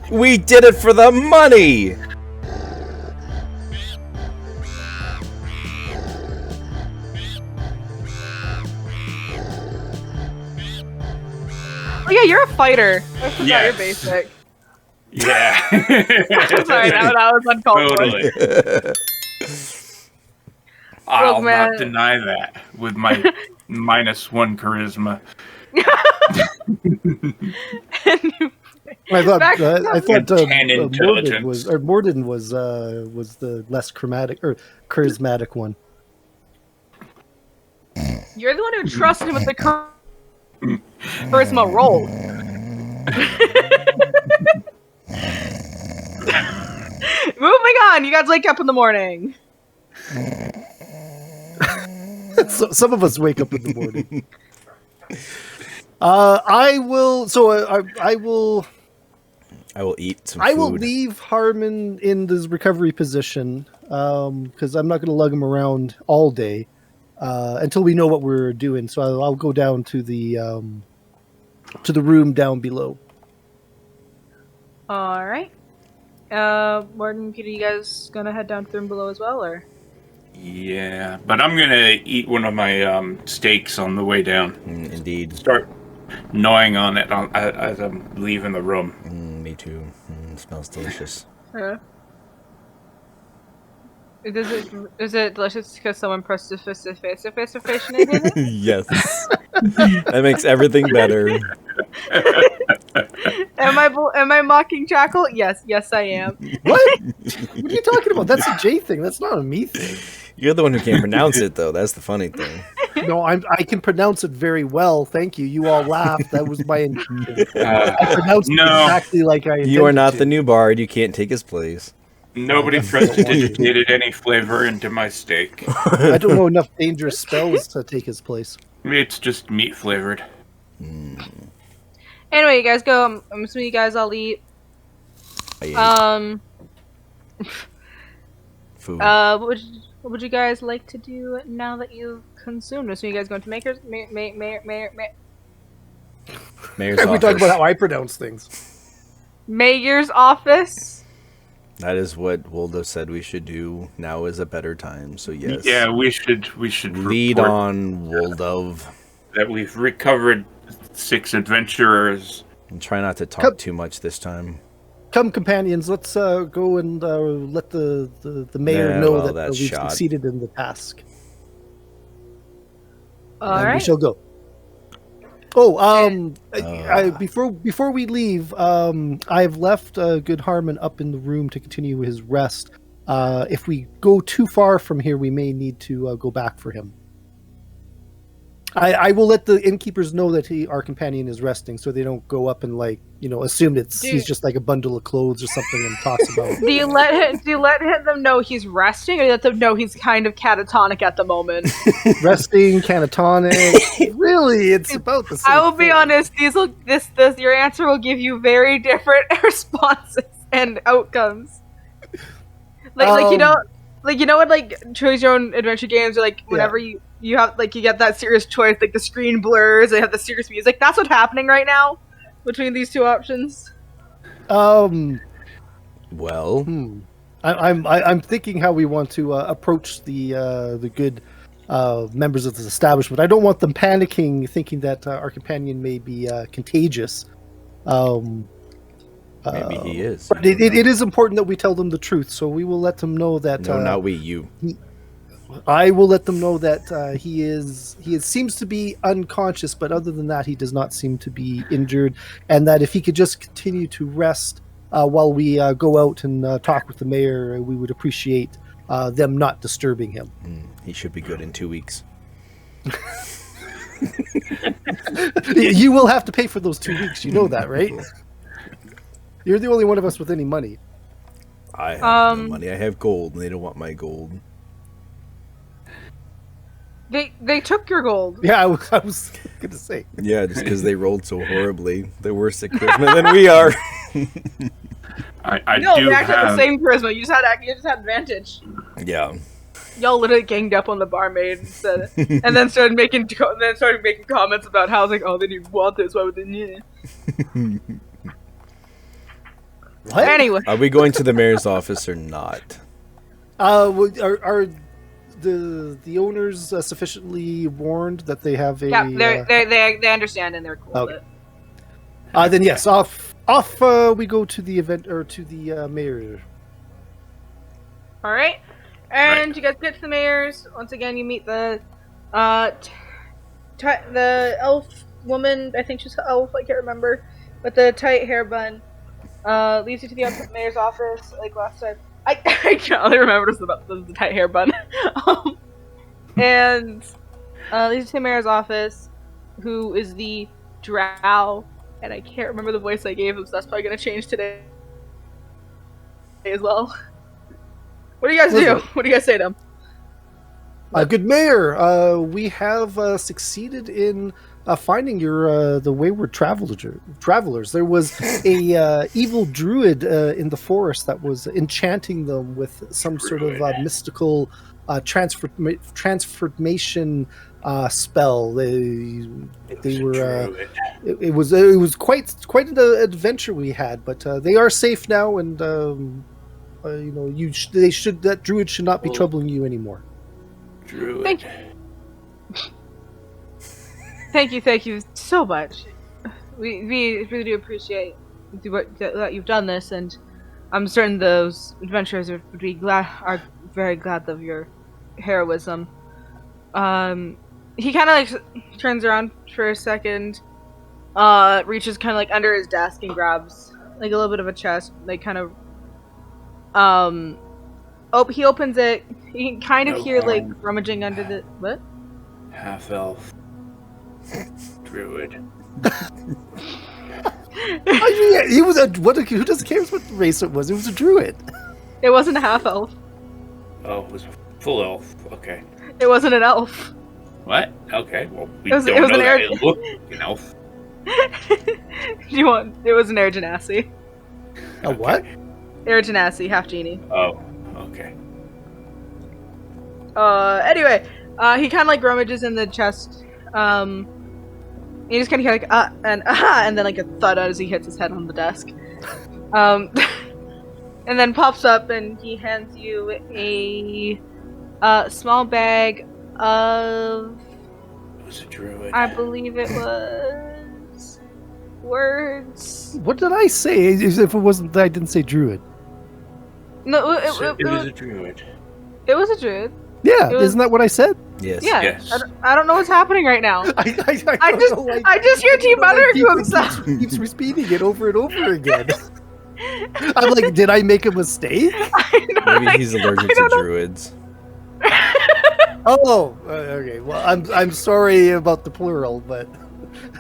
We did it for the money! Oh yeah, you're a fighter. I forgot Yes. you're basic. Yeah. I'm sorry, that was uncalled for. Totally. I'll man. not deny that with my -1 charisma. I thought Back- And intelligence. Morden was the less charismatic one. You're the one who trusted with the charisma roll. Moving on, you guys wake up in the morning. So, some of us wake up in the morning. I will eat some I food. will leave Harmon in this recovery position because I'm not going to lug him around all day until we know what we're doing. So I'll go down to the room down below. All right. Morgan, Peter, you guys gonna head down to the room below as well, or? Yeah, but I'm gonna eat one of my steaks on the way down. Indeed. Start gnawing on it as I'm leaving the room. Me too. Smells delicious. Is it delicious because someone pressed his face in it? Yes. That makes everything better. Am I mocking Jackal? Yes, I am. What? What are you talking about? That's a J thing. That's not a me thing. You're the one who can't pronounce it, though. That's the funny thing. No, I can pronounce it very well. Thank you. You all laughed. That was my intention. I pronounced it exactly like I intended You are not to. the new bard. You can't take his place. Nobody prestidigitated any flavor into my steak. I don't know enough dangerous spells to take his place. It's just meat flavored. Anyway, you guys go. I'm assuming you guys all eat. Food. What would you guys like to do now that you've consumed? So you guys going to Mayor's Mayor's We office. talk about how I pronounce things. Mayor's office? That is what Woldo said we should do. Now is a better time. So yes. Yeah, we should lead report on, Woldov. that we've recovered 6 adventurers. And try not to talk too much this time. Come, companions, let's go and let the mayor know that we've succeeded in the task. All and right. we shall go. Oh, before we leave, I've left good Harmon up in the room to continue his rest. If we go too far from here, we may need to go back for him. I will let the innkeepers know that our companion is resting, so they don't go up and assume he's just like a bundle of clothes or something and talks about. Do you let them know he's resting, or do you let them know he's kind of catatonic at the moment? Resting, catatonic. Really, it's about the same. I will be honest. Your answer will give you very different responses and outcomes. Like you know what choose your own adventure games, or whenever you have you get that serious choice, the screen blurs, they have the serious music. That's what's happening right now between these two options. Well, I'm thinking how we want to approach the good members of this establishment. I don't want them panicking, thinking that our companion may be contagious. maybe he is. But it is important that we tell them the truth, so we will let them know that. No, not we. You. I will let them know that he seems to be unconscious, but other than that, he does not seem to be injured, and that if he could just continue to rest while we go out and talk with the mayor, we would appreciate them not disturbing him. He should be good in 2 weeks. You will have to pay for those 2 weeks. You know that, right? You're the only one of us with any money. I have no money. I have gold, and they don't want my gold. They took your gold. Yeah, I was going to say. Yeah, just because they rolled so horribly. They're worse at charisma than we are. I no, do they actually had have the same charisma. You just had advantage. Yeah. Y'all literally ganged up on the barmaid and then started making comments about how they didn't want this. Why would they need it? What? Anyway, Are we going to the mayor's office or not? Are the owners sufficiently warned that they have a? yeah, they understand and they're cool with it. Then yes, off we go to the event or to the mayor. All right, and you guys get to the mayor's. Once again, you meet the the elf woman. I think she's an elf. I can't remember, but the tight hair bun leads you to the mayor's office. Like last time, I can only remember the tight hair bun, and leads you to the mayor's office, who is the drow. And I can't remember the voice I gave him, so that's probably gonna change today as well. What do you guys do? What do you guys say to him? Good mayor, we have succeeded in finding your the wayward travelers. There was a evil druid in the forest that was enchanting them with some sort of mystical transformation spell. They were. It was quite an adventure we had, but they are safe now, and that druid should not be troubling you anymore. Druid. Thank you so much. We really do appreciate that you've done this, and I'm certain those adventurers are very glad of your heroism. He kind of like turns around for a second, reaches kind of like under his desk and grabs like a little bit of a chest, like kind of. He opens it. You can kind of hear like rummaging under the what? Half elf. Druid. He was a what? Who doesn't care what race it was? It was a druid. It wasn't a half elf. Oh, it was a full elf. Okay. It wasn't an elf. What? Okay. Well, we It was don't know an that it looked like an elf. It was an air genasi. A what? Air genasi, half genie. Oh. Okay. Anyway, he kind of like rummages in the chest. You just kind of hear like and then like a thud as he hits his head on the desk. And then pops up and he hands you a small bag of. It was a druid. I believe it was words. What did I say? If it wasn't that I didn't say druid. No, it was a druid. It was a druid. Yeah, isn't that what I said? Yes. Yeah. Yes. I don't know what's happening right now. I just hear T muttering to himself. Keeps repeating it over and over again. I'm like, did I make a mistake? Maybe he's allergic to druids. Okay. Well, I'm sorry about the plural, but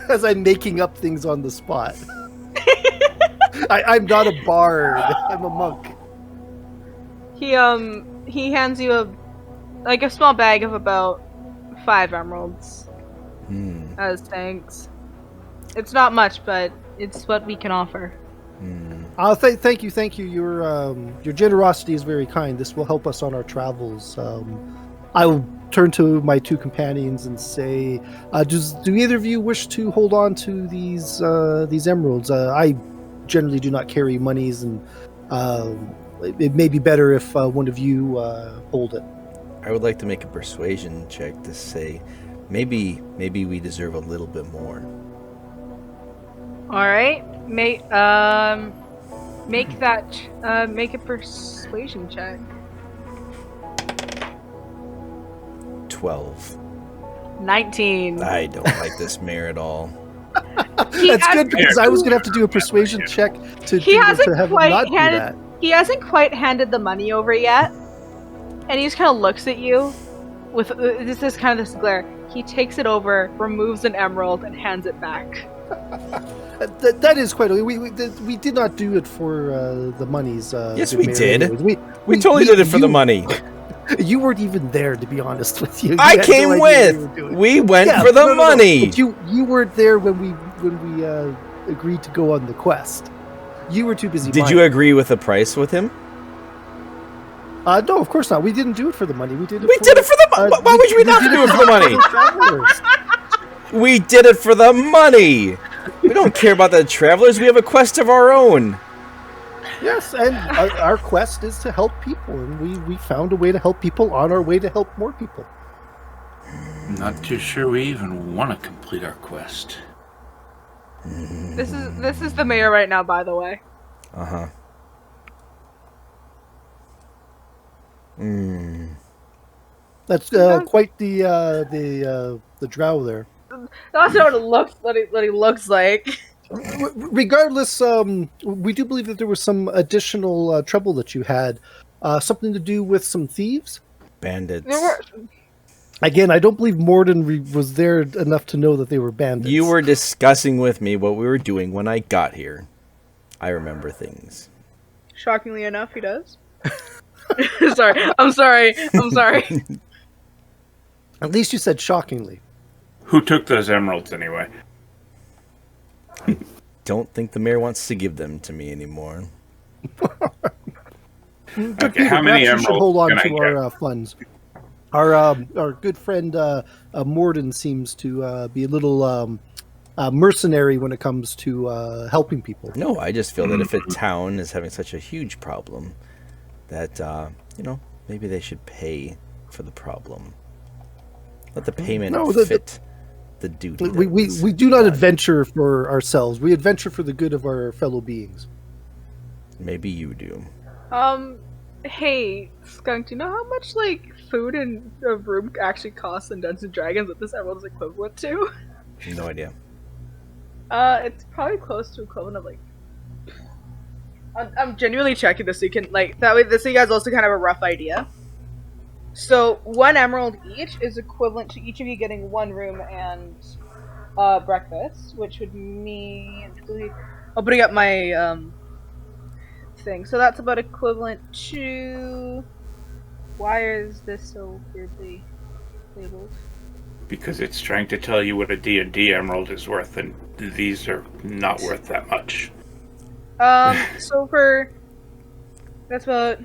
as I'm making up things on the spot, I'm not a bard. I'm a monk. He hands you a small bag of about 5 emeralds as thanks. It's not much, but it's what we can offer. Thank you. Your generosity is very kind. This will help us on our travels. I will turn to my 2 companions and say, do either of you wish to hold on to these emeralds? I generally do not carry monies, and it may be better if one of you hold it. I would like to make a persuasion check to say, maybe we deserve a little bit more. All right, make a persuasion check. 12. 19. I don't like this mayor at all. That's good because I was going to have to do a persuasion check to have him not do that. He hasn't quite handed the money over yet, and he just kind of looks at you with this glare. He takes it over, removes an emerald, and hands it back. That is quite. We did not do it for the monies. Yes, we did. We totally did it for the money. You weren't even there, to be honest with you. I came with. We went for the money. But you weren't there when we agreed to go on the quest. You were too busy. Did you agree with the price with him? No, of course not. We didn't do it for the money. We did it for the money. Why would we not do it for the money? We did it for the money. We don't care about the travelers. We have a quest of our own. Yes, and our quest is to help people, and we found a way to help people on our way to help more people. Not too sure we even want to complete our quest. This is the mayor right now, by the way. Uh-huh. That's quite the drow there. That's not what it looks. What he looks like. Regardless, we do believe that there was some additional trouble that you had. Something to do with some thieves? Bandits. There were. Again, I don't believe Morden was there enough to know that they were bandits. You were discussing with me what we were doing when I got here. I remember things. Shockingly enough, he does. Sorry. I'm sorry. At least you said shockingly. Who took those emeralds anyway? Don't think the mayor wants to give them to me anymore. Okay, how many Perhaps you should emeralds hold on can I to get? our funds. Our good friend Morden seems to be a little mercenary when it comes to helping people. No, I just feel that if a town is having such a huge problem, that, maybe they should pay for the problem. Let the payment fit the duty. We do not adventure for ourselves. We adventure for the good of our fellow beings. Maybe you do. Hey, Skunk, do you know how much, food in a room actually costs in Dungeons & Dragons that this emerald is equivalent to? No idea. It's probably close to equivalent of, I'm genuinely checking this so you can, that way this so you guys also kind of have a rough idea. So, 1 emerald each is equivalent to each of you getting 1 room and, breakfast, which would mean... I'll bring up my, thing. So that's about equivalent to... Why is this so weirdly labeled? Because it's trying to tell you what a D&D emerald is worth, and these are not worth that much. So for... That's about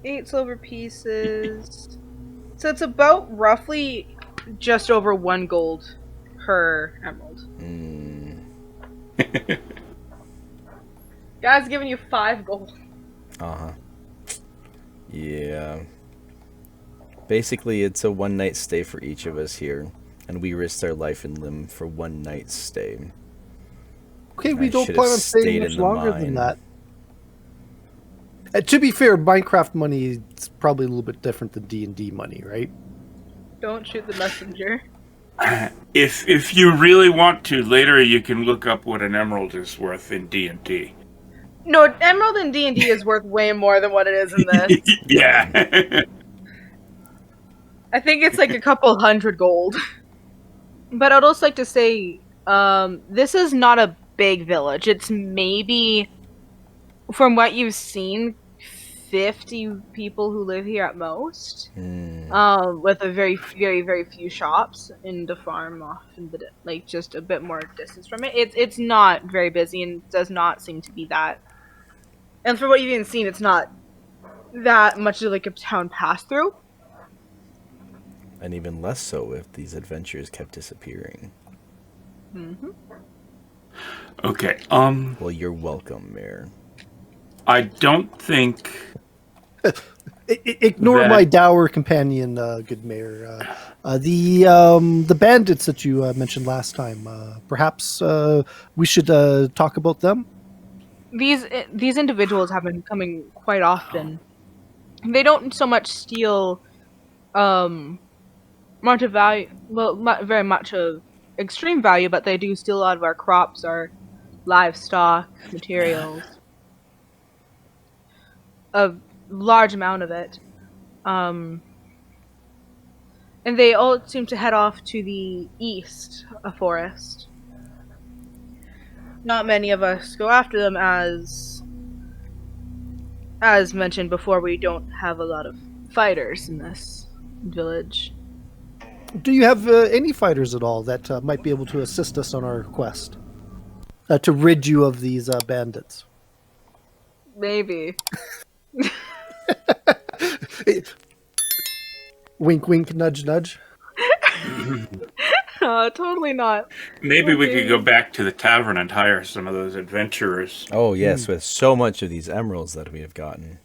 8 silver pieces. So it's about roughly just over 1 gold per emerald. Guy's giving you 5 gold. Uh-huh. Yeah. Basically, it's a 1-night stay for each of us here, and we risked our life and limb for 1 night's stay. Okay, we I don't should plan have on staying stayed much in the longer mine. than that. To be fair, Minecraft money is probably a little bit different than D&D money, right? Don't shoot the messenger. If you really want to, later you can look up what an emerald is worth in D&D. No, emerald in D&D is worth way more than what it is in this. Yeah. I think it's a couple 100 gold. But I'd also like to say, this is not a big village. It's maybe, from what you've seen, 50 people who live here at most. With a very, very, very few shops and a farm off in the, just a bit more distance from it. It's not very busy and does not seem to be that. And for what you've even seen, it's not that much of a town pass through. And even less so if these adventures kept disappearing. Mm-hmm. Okay, Well, you're welcome, Mayor. I don't think... Ignore my dour companion, good mayor. The bandits that you mentioned last time, perhaps we should talk about them? These individuals have been coming quite often. They don't so much steal much of value, very much of extreme value, but they do steal a lot of our crops, our livestock, materials. A large amount of it. And they all seem to head off to the east, a forest. Not many of us go after them as mentioned before, we don't have a lot of fighters in this village. Do you have any fighters at all that might be able to assist us on our quest? To rid you of these bandits? Maybe. Wink, wink, nudge, nudge. Totally not. Maybe we Okay. could go back to the tavern and hire some of those adventurers. Oh yes, with so much of these emeralds that we have gotten.